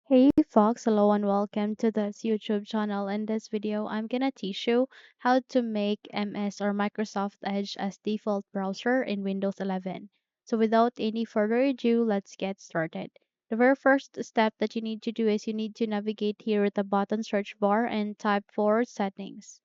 Hey Fox, hello and welcome to this YouTube channel. In this video, I'm gonna teach you how to make MS or Microsoft Edge as default browser in Windows 11. So without any further ado, let's get started. The very first step that you need to do is you need to navigate here at the bottom search bar and type for settings.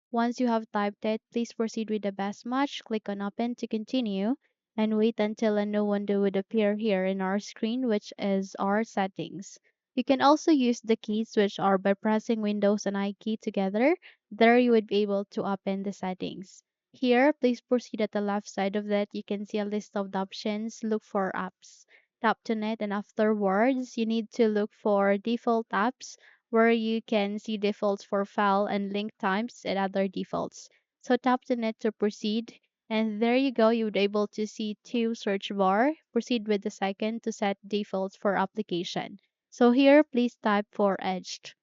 Once you have typed it, please proceed with the best match. Click on open to continue and wait until a new window would appear here in our screen, which is our settings. You can also use the keys, which are by pressing Windows and I key together. There you would be able to open the settings. Here, please proceed at the left side of that. You can see a list of the options. Look for apps. Tap on it and afterwards, you need to look for default apps where you can see defaults for file and link types and other defaults. So tap on it to proceed. And there you go, you would be able to see two search bar. Proceed with the second to set defaults for application. So here, please type for Edge.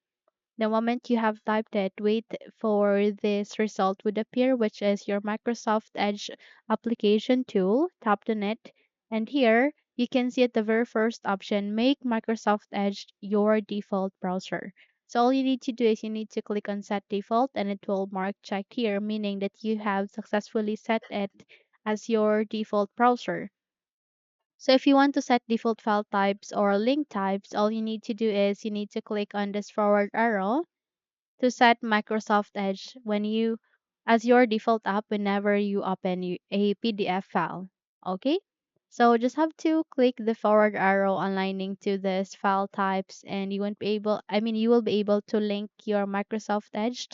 The moment you have typed it, wait for this result would appear, which is your Microsoft Edge application tool. Tap on it, and here you can see at the very first option, make Microsoft Edge your default browser. So all you need to do is you need to click on set default and it will mark checked here, meaning that you have successfully set it as your default browser. So if you want to set default file types or link types, all you need to do is you need to click on this forward arrow to set Microsoft Edge when you as your default app whenever you open a PDF file. Okay? So just have to click the forward arrow aligning to this file types and you won't be able you will be able to link your Microsoft Edge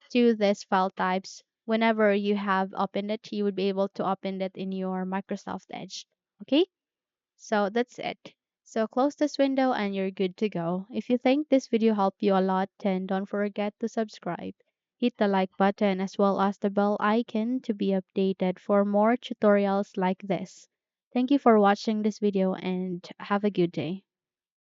to this file types. Whenever you have opened it, you would be able to open it in your Microsoft Edge. Okay? So that's it. So close this window and you're good to go. If you think this video helped you a lot, then don't forget to subscribe. Hit the like button as well as the bell icon to be updated for more tutorials like this. Thank you for watching this video and have a good day.